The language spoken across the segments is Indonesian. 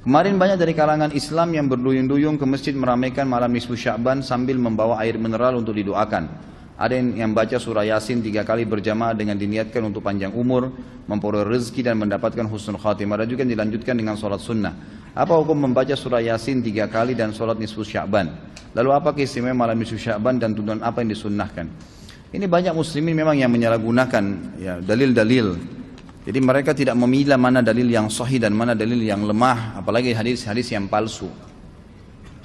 Kemarin banyak dari kalangan Islam yang berduyun-duyun ke masjid meramaikan malam nisfu Sya'ban sambil membawa air mineral untuk didoakan. Ada yang baca surah Yasin 3 kali berjamaah dengan diniatkan untuk panjang umur, memperoleh rezeki dan mendapatkan husnul khatimah. Ada juga yang dilanjutkan dengan sholat sunnah. Apa hukum membaca surah Yasin 3 kali dan sholat nisfu Sya'ban? Lalu apa keistimewaan malam nisfu Sya'ban dan tuntunan apa yang disunnahkan? Ini banyak muslimin memang yang menyalahgunakan ya, dalil-dalil. Jadi mereka tidak memilah mana dalil yang sahih dan mana dalil yang lemah, apalagi hadis-hadis yang palsu.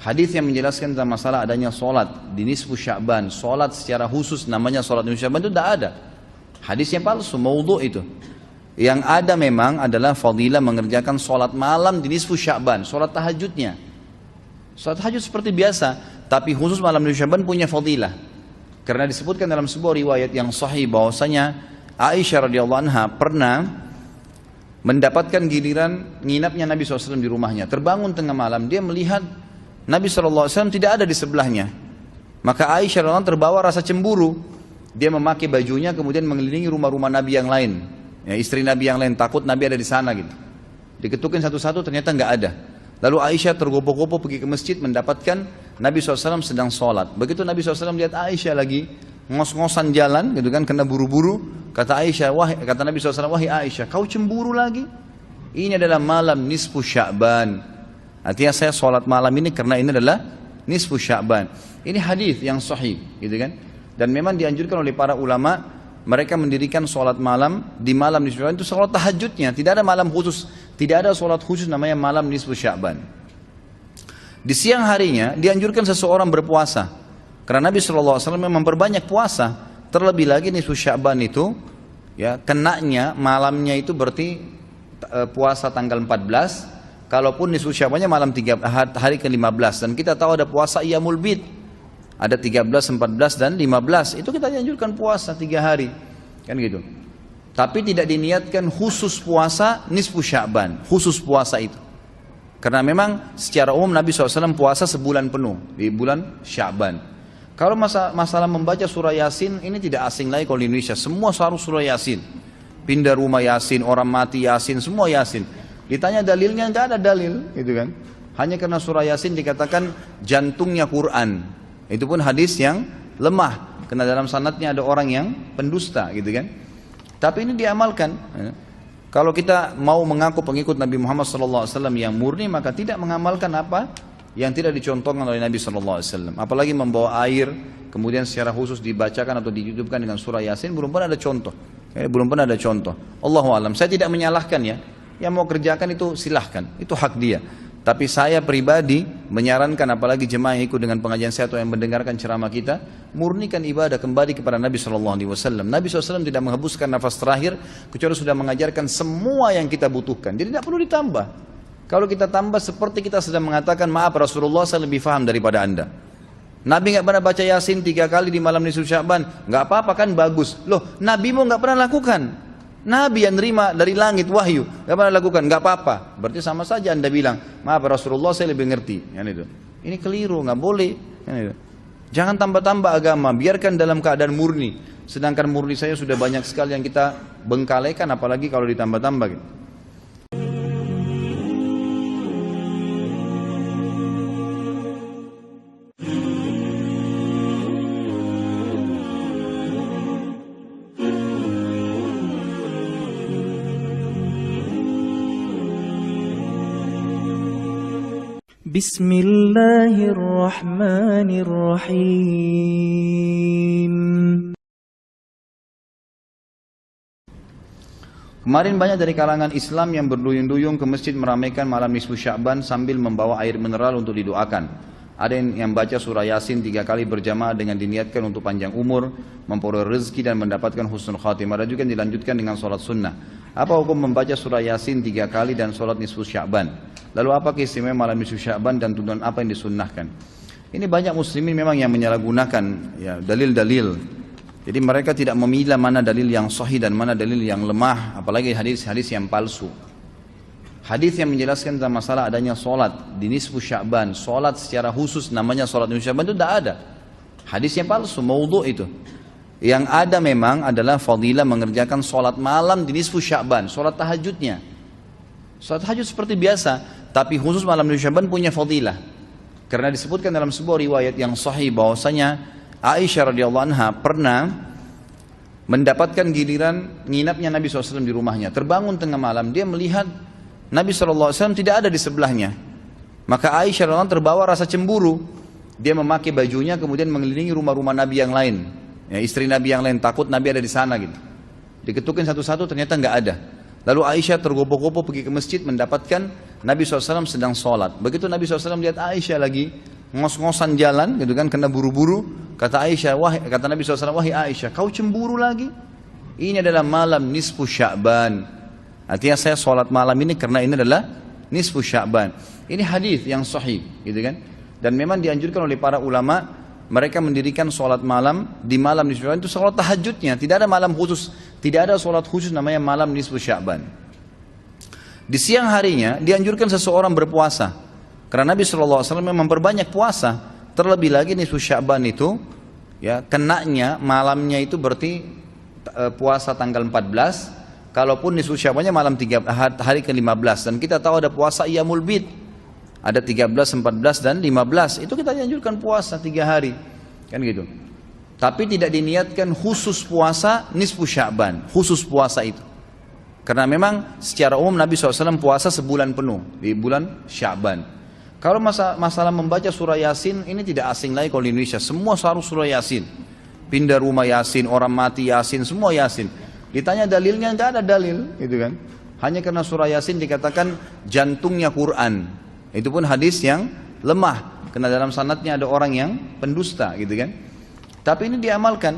Hadis yang menjelaskan tentang masalah adanya solat di nisfu Sya'ban, solat secara khusus namanya solat nisfu Sya'ban itu tidak ada. Hadis yang palsu, maudhu' itu. Yang ada memang adalah fadilah mengerjakan solat malam di nisfu Sya'ban, solat tahajudnya. Solat tahajud seperti biasa, tapi khusus malam nisfu Sya'ban punya fadilah. Karena disebutkan dalam sebuah riwayat yang sahih bahwasanya Aisyah radhiyallahu anha pernah mendapatkan giliran nginapnya Nabi SAW di rumahnya. Terbangun tengah malam, dia melihat Nabi SAW tidak ada di sebelahnya. Maka Aisyah radhiyallahu anha terbawa rasa cemburu. Dia memakai bajunya kemudian mengelilingi rumah-rumah Nabi yang lain, ya, istri Nabi yang lain, takut Nabi ada di sana gitu. Diketukin satu-satu, ternyata nggak ada. Lalu Aisyah tergopoh-gopoh pergi ke masjid mendapatkan Nabi SAW sedang sholat. Begitu Nabi SAW lihat Aisyah lagi ngos-ngosan jalan gitu kan, kena buru-buru, kata Nabi SAW, wahai Aisyah, kau cemburu lagi? Ini adalah malam nisfu Sya'ban. Artinya saya sholat malam ini karena ini adalah nisfu Sya'ban. Ini hadis yang sahih gitu kan. Dan memang dianjurkan oleh para ulama, mereka mendirikan sholat malam di malam nisfu Sya'ban itu sholat tahajudnya. Tidak ada malam khusus, tidak ada sholat khusus namanya malam nisfu Sya'ban. Di siang harinya dianjurkan seseorang berpuasa. Karena Nabi SAW memang memperbanyak puasa. Terlebih lagi nisfu Sya'ban itu ya, kenanya malamnya itu berarti puasa tanggal 14. Kalaupun nisfu Sya'bannya malam hari ke-15. Dan kita tahu ada puasa Iyamul Bid. Ada 13, 14 dan 15. Itu kita anjurkan puasa 3 hari. Kan gitu. Tapi tidak diniatkan khusus puasa nisfu Sya'ban. Khusus puasa itu. Karena memang secara umum Nabi SAW puasa sebulan penuh. Di bulan Sya'ban. Kalau masalah membaca surah Yasin, ini tidak asing lagi kalau di Indonesia. Semua harus surah Yasin. Pindah rumah Yasin, orang mati Yasin, semua Yasin. Ditanya dalilnya, nggak ada dalil, gitu kan? Hanya karena surah Yasin dikatakan jantungnya Quran. Itu pun hadis yang lemah. Karena dalam sanadnya ada orang yang pendusta, gitu kan? Tapi ini diamalkan. Kalau kita mau mengaku pengikut Nabi Muhammad SAW yang murni, maka tidak mengamalkan apa yang tidak dicontohkan oleh Nabi SAW. Apalagi membawa air, kemudian secara khusus dibacakan atau dihidupkan dengan surah Yasin, belum pernah ada contoh. Belum pernah ada contoh. Allahu a'lam. Saya tidak menyalahkan ya. Yang mau kerjakan itu silahkan, itu hak dia. Tapi saya pribadi menyarankan, apalagi jemaah yang ikut dengan pengajian saya atau yang mendengarkan ceramah kita, murnikan ibadah kembali kepada Nabi SAW. Nabi SAW tidak menghembuskan nafas terakhir kecuali sudah mengajarkan semua yang kita butuhkan. Jadi tidak perlu ditambah. Kalau kita tambah seperti kita sedang mengatakan, maaf Rasulullah saya lebih faham daripada anda. Nabi nggak pernah baca Yasin 3 kali di malam nisfu Sya'ban, nggak apa-apa kan, bagus. Loh, Nabi mau nggak pernah lakukan. Nabi yang nerima dari langit wahyu nggak pernah lakukan, nggak apa-apa. Berarti sama saja anda bilang, maaf Rasulullah saya lebih ngerti. Ini keliru, nggak boleh. Jangan tambah-tambah agama, biarkan dalam keadaan murni. Sedangkan murni saya sudah banyak sekali yang kita bengkalaikan, apalagi kalau ditambah-tambah. Gitu. Bismillahirrahmanirrahim. Kemarin banyak dari kalangan Islam yang berduyun-duyun ke masjid meramaikan malam nisfu Sya'ban sambil membawa air mineral untuk didoakan. Ada yang baca surah Yasin 3 kali berjamaah dengan diniatkan untuk panjang umur, memperoleh rezeki dan mendapatkan husnul khatimah. Ada juga yang dilanjutkan dengan sholat sunnah. Apa hukum membaca surah Yasin 3 kali dan sholat nisfu Sya'ban? Lalu apa keistimewaan malam nisfu Sya'ban dan tuntunan apa yang disunnahkan? Ini banyak muslimin memang yang menyalahgunakan ya, dalil-dalil. Jadi mereka tidak memilah mana dalil yang sahih dan mana dalil yang lemah, apalagi hadis-hadis yang palsu. Hadis yang menjelaskan tentang masalah adanya solat di nisfu Sya'ban, solat secara khusus namanya solat nisfu Sya'ban itu tidak ada. Hadis yang palsu, maudhu' itu. Yang ada memang adalah fadilah mengerjakan solat malam di nisfu Sya'ban, solat tahajudnya. Solat tahajud seperti biasa, Tapi khusus malam nisfu Sya'ban punya fadilah. Karena disebutkan dalam sebuah riwayat yang sahih bahwasanya Aisyah radhiyallahu anha pernah mendapatkan giliran nginapnya Nabi SAW di rumahnya. Terbangun tengah malam, dia melihat Nabi SAW tidak ada di sebelahnya. Maka Aisyah radhiyallahu anha terbawa rasa cemburu. Dia memakai bajunya kemudian mengelilingi rumah-rumah Nabi yang lain, ya, istri Nabi yang lain, takut Nabi ada di sana gitu. Diketukin satu-satu, ternyata nggak ada. Lalu Aisyah tergopoh-gopoh pergi ke masjid mendapatkan Nabi SAW sedang sholat. Begitu Nabi SAW lihat Aisyah lagi ngos-ngosan jalan gitu kan, kena buru-buru, kata Nabi SAW, wahai Aisyah, kau cemburu lagi? Ini adalah malam nisfu Sya'ban. Artinya saya sholat malam ini karena ini adalah nisfu Sya'ban. Ini hadis yang sahih gitu kan. Dan memang dianjurkan oleh para ulama, mereka mendirikan sholat malam di malam nisfu Sya'ban itu sholat tahajudnya. Tidak ada malam khusus, tidak ada sholat khusus namanya malam nisfu Sya'ban. Di siang harinya dianjurkan seseorang berpuasa, karena Nabi SAW memang memperbanyak puasa. Terlebih lagi nisfu Sya'ban itu, ya, kenanya malamnya itu berarti puasa tanggal 14. Kalaupun nisfu Sya'bannya malam hari ke-15, dan kita tahu ada puasa Iyamul Bid. Ada 13, 14 dan 15. Itu kita dianjurkan puasa 3 hari. Kan gitu. Tapi tidak diniatkan khusus puasa nisfu Sya'ban. Khusus puasa itu. Karena memang secara umum Nabi SAW puasa sebulan penuh. Di bulan Sya'ban. Kalau masalah membaca surah Yasin, ini tidak asing lagi kalau di Indonesia. Semua harus surah Yasin. Pindah rumah Yasin, orang mati Yasin, semua Yasin. Ditanya dalilnya, nggak ada dalil. Gitu kan. Hanya karena surah Yasin dikatakan jantungnya Quran. Itu pun hadis yang lemah, karena dalam sanadnya ada orang yang pendusta gitu kan. Tapi ini diamalkan.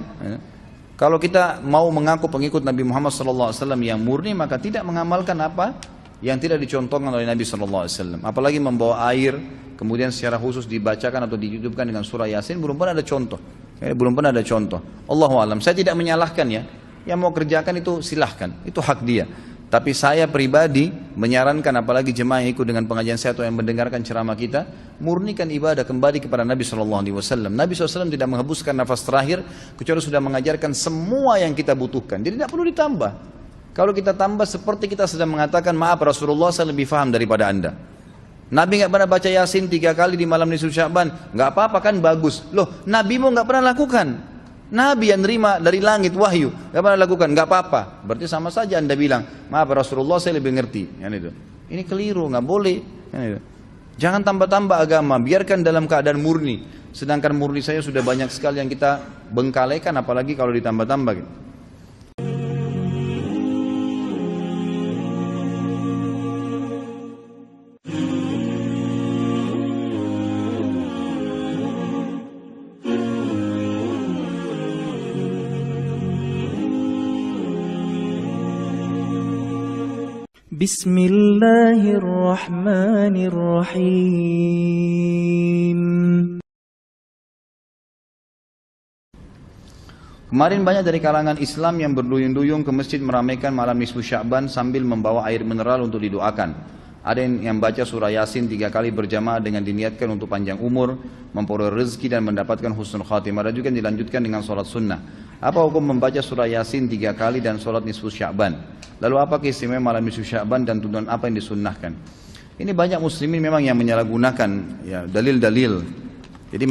Kalau kita mau mengaku pengikut Nabi Muhammad SAW yang murni, maka tidak mengamalkan apa yang tidak dicontohkan oleh Nabi SAW. Apalagi membawa air kemudian secara khusus dibacakan atau dihidupkan dengan surah Yasin, belum pernah ada contoh. Belum pernah ada contoh. Allahu a'lam. Saya tidak menyalahkan ya. Yang mau kerjakan itu silahkan, itu hak dia. Tapi saya pribadi menyarankan, apalagi jemaah yang ikut dengan pengajian saya atau yang mendengarkan ceramah kita, murnikan ibadah kembali kepada Nabi SAW. Nabi SAW tidak menghembuskan nafas terakhir kecuali sudah mengajarkan semua yang kita butuhkan. Jadi tidak perlu ditambah. Kalau kita tambah seperti kita sedang mengatakan, maaf Rasulullah saya lebih faham daripada anda. Nabi nggak pernah baca Yasin 3 kali di malam nisfu Sya'ban, nggak apa-apa kan, bagus. Loh, Nabi mau nggak pernah lakukan. Nabi yang nerima dari langit wahyu, nggak pernah lakukan, nggak apa-apa. Berarti sama saja anda bilang, maaf Rasulullah saya lebih ngerti. Kan itu. Ini keliru, nggak boleh. Kan itu. Jangan tambah-tambah agama, biarkan dalam keadaan murni. Sedangkan murni saya sudah banyak sekali yang kita bengkalaikan, apalagi kalau ditambah-tambah. Gitu. Bismillahirrahmanirrahim. Kemarin banyak dari kalangan Islam yang berduyun-duyun ke masjid meramaikan malam nisfu Sya'ban sambil membawa air mineral untuk didoakan. Ada yang baca surah Yasin 3 kali berjamaah dengan diniatkan untuk panjang umur, memperoleh rezeki dan mendapatkan husnul khatimah. Ada juga yang dilanjutkan dengan sholat sunnah. Apa hukum membaca surah Yasin 3 kali dan sholat nisfu Sya'ban? Lalu apa keistimewaan malam nisfu Sya'ban dan tuntunan apa yang disunnahkan? Ini banyak muslimin memang yang menyalahgunakan ya, dalil-dalil. Jadi